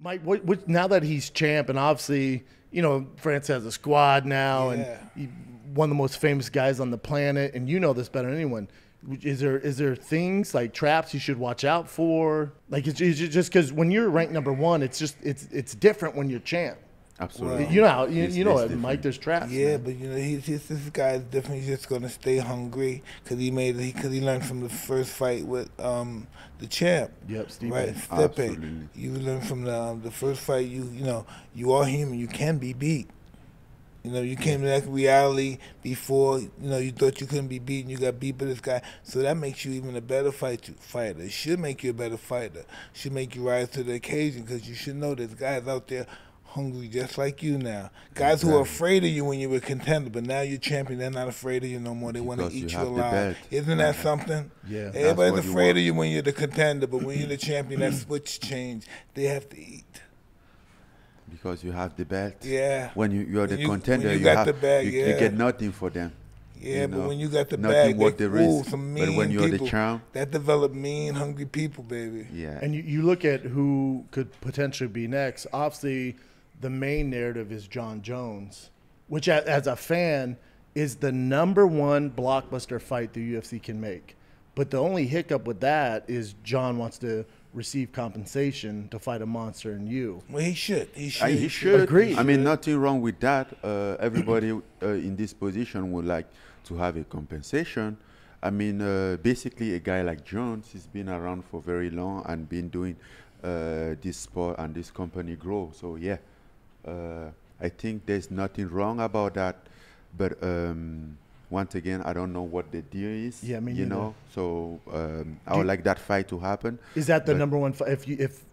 Mike, now that he's champ, and obviously, France has a squad now, and one of the most famous guys on the planet, and you know this better than anyone. Is there things like traps you should watch out for? Like, it's just because when you're ranked number one, it's different when you're champ. Absolutely. You know how you know it, Mike. There's traps. Yeah, man. but this guy's different. He's just gonna stay hungry because he learned from the first fight with the champ. Yep, Stipe. Right, Absolutely. Stipe. You learn from the first fight. You are human. You can be beat. You came to that reality before. You thought you couldn't be beaten. You got beat by this guy. So that makes you even a better fighter. It should make you a better fighter. Should make you rise to the occasion because you should know there's guys out there hungry just like you now. Guys who are afraid of you when you were a contender, but now you're champion, they're not afraid of you no more. They want to eat you alive. Isn't that something? Yeah. Everybody's afraid of you when you're the contender, but when you're the champion, that switch changed. They have to eat. Because you have the belt. Yeah. When you're the contender, you got the bag, you get nothing for them. Yeah, but when you got the nothing bag, worth the risk. some But mean when you're people, the champ, that develop mean, hungry people, baby. yeah. And you look at who could potentially be next. Obviously, the main narrative is John Jones, which as a fan is the #1 blockbuster fight the UFC can make. But the only hiccup with that is John wants to receive compensation to fight a monster in you. Well, he should. He should. Agreed. I mean, nothing wrong with that. Everybody in this position would like to have a compensation. I mean, basically, a guy like Jones, he's been around for very long and been doing this sport and this company grow. So, yeah, I think there's nothing wrong about that. But once again, I don't know what the deal is. Yeah, me you neither. know. So I would like that fight to happen. Is that the #1 fight?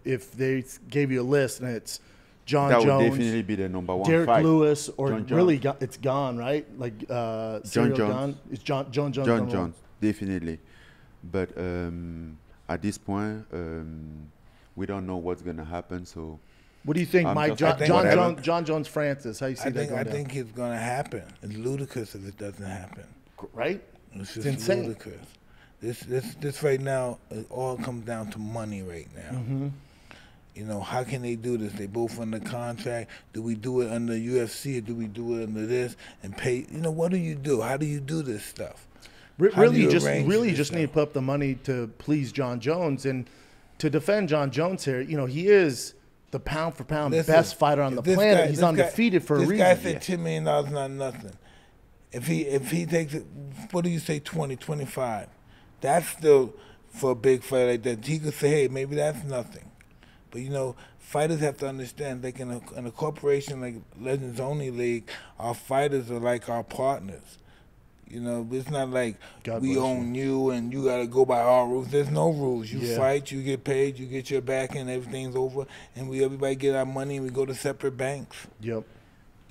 If they gave you a list and it's John That Jones, would definitely be the #1 Derek fight. Lewis, or John really Jones. it's gone, right? Like John Cyril Jones. Gane? It's John Jones. John #1. Jones, definitely. But at this point, we don't know what's gonna happen. So What do you think, I'm Mike? just- John Jones Francis. How you see that going I down? think it's gonna happen. It's ludicrous if it doesn't happen. Right? It's just insane. ludicrous. This right now, it all comes down to money right now. Mm-hmm. How can they do this? They both under contract. Do we do it under UFC or do we do it under this and pay? What do you do? How do you do this stuff? How do Really, you just arrange really this just stuff? need to put up the money to please John Jones and to defend John Jones here. He is the pound for pound Listen, best fighter on if the this planet. guy- He's this guy- undefeated for a This reason. guy said $10 million not nothing. If he takes it, what do you say, 20, 25? That's still, for a big fight like that, he could say, hey, maybe that's nothing. But fighters have to understand, like in a corporation like Legends Only League, our fighters are like our partners. It's not like God we bless own you and you got to go by our rules. There's no rules. You Yeah. fight, you get paid, you get your back, and everything's over. And everybody get our money and we go to separate banks. Yep.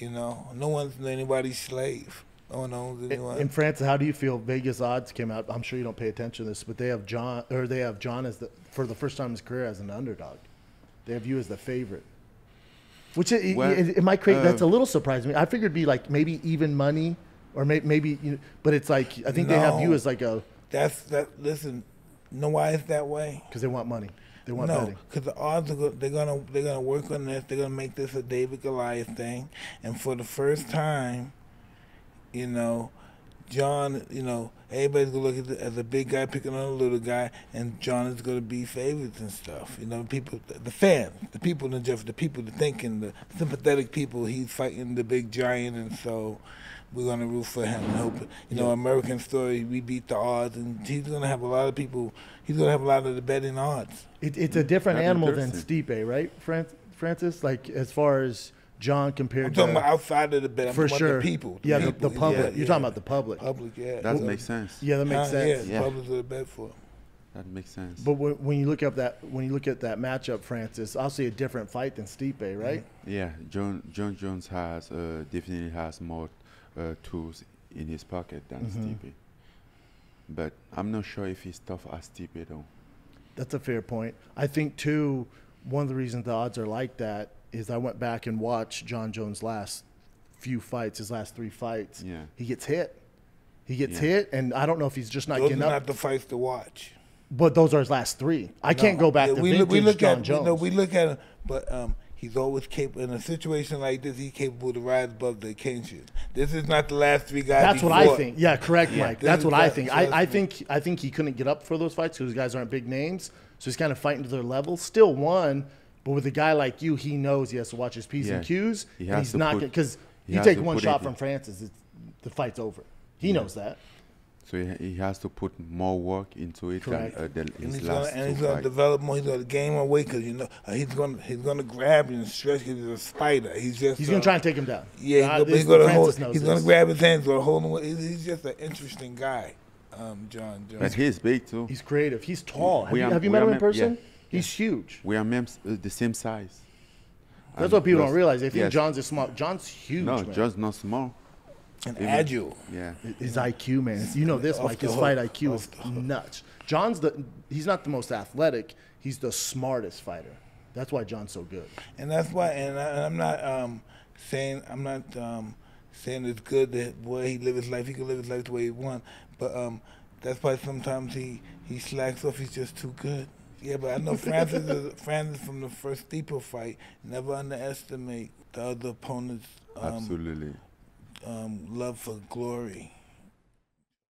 No one's anybody's slave. No one owns anyone. In France, how do you feel? Vegas odds came out. I'm sure you don't pay attention to this, but they have John as for the first time in his career as an underdog. They have you as the favorite. Which it might create. That's a little surprising. I figured it'd be like maybe even money, or maybe. But it's like I think they have you as like a. Listen, know why it's that way? Because they want money. They want No, betting. because the odds they're gonna work on this. They're gonna make this a David Goliath thing, and for the first time, John, everybody's gonna look at it as a big guy picking on a little guy, and John is gonna be favorites and stuff. People, the fans, the people, the thinking, the sympathetic people. He's fighting the big giant, and so we're gonna root for him and hope. American Story, we beat the odds, and he's gonna have a lot of people. He's gonna have a lot of the betting odds. It's a different That's animal than interesting. Stipe, right, Francis? Like as far as John compared I'm to. talking about outside of the bet. I'm For talking sure. about the people. Yeah, the people. public. Yeah, You're talking about the public. Public, yeah. that makes sense. Yeah, that makes sense. Yeah, the public's gonna bet for him. That makes sense. But when you look at that matchup, Francis, I'll see a different fight than Stipe, right? Yeah, John Jones has definitely has more tools in his pocket than Stipe. But I'm not sure if he's tough as Stipe though. That's a fair point. I think too, one of the reasons the odds are like that is I went back and watched John Jones' last few fights, his last 3 fights. Yeah. He gets hit. He gets Yeah. hit, and I don't know if he's just not Those are getting up. not the fights to watch. But those are his last 3. I can't go back to we vintage look John at Jones. we look at but he's always capable. In a situation like this, he's capable to rise above the occasion. This is not the last 3 guys. That's what I think. Yeah, correct, Mike. This That's is what I that- think. so that's I think he couldn't get up for those fights because those guys aren't big names. So he's kind of fighting to their level. Still won, but with a guy like you, he knows he has to watch his P's and Q's. He And has he's to not put- because he you has take to one put shot it- from Francis, the fight's over. He knows that. So he has to put more work into it Correct. than And his he's last gonna, and he's 2 gonna fights. develop more. He's gonna gain more weight because he's gonna grab you and stretch. He's a spider. He's He's gonna try and take him down. Yeah, This- he's gonna Francis hold. knows He's gonna this. grab his hands. Gonna hold him. He's just an interesting guy, John Jones. But he's big too. He's creative. He's tall. We Have you are met him in mem- person? yeah. He's huge. We are the same size. That's And what people plus- don't realize. They think yes. John's is small. John's huge. No, man. just not small. and Even- agile. Yeah. His IQ, man. You know this, Off Mike. the His hook. fight IQ Off is the hook. nuts. He's not the most athletic. He's the smartest fighter. That's why John's so good. And that's why. And I'm not saying saying it's good that boy he live his life. He can live his life the way he wants. But that's why sometimes he slacks off. He's just too good. Yeah, but I know Francis from the first Stipe fight. Never underestimate the other opponent's Absolutely. love for glory.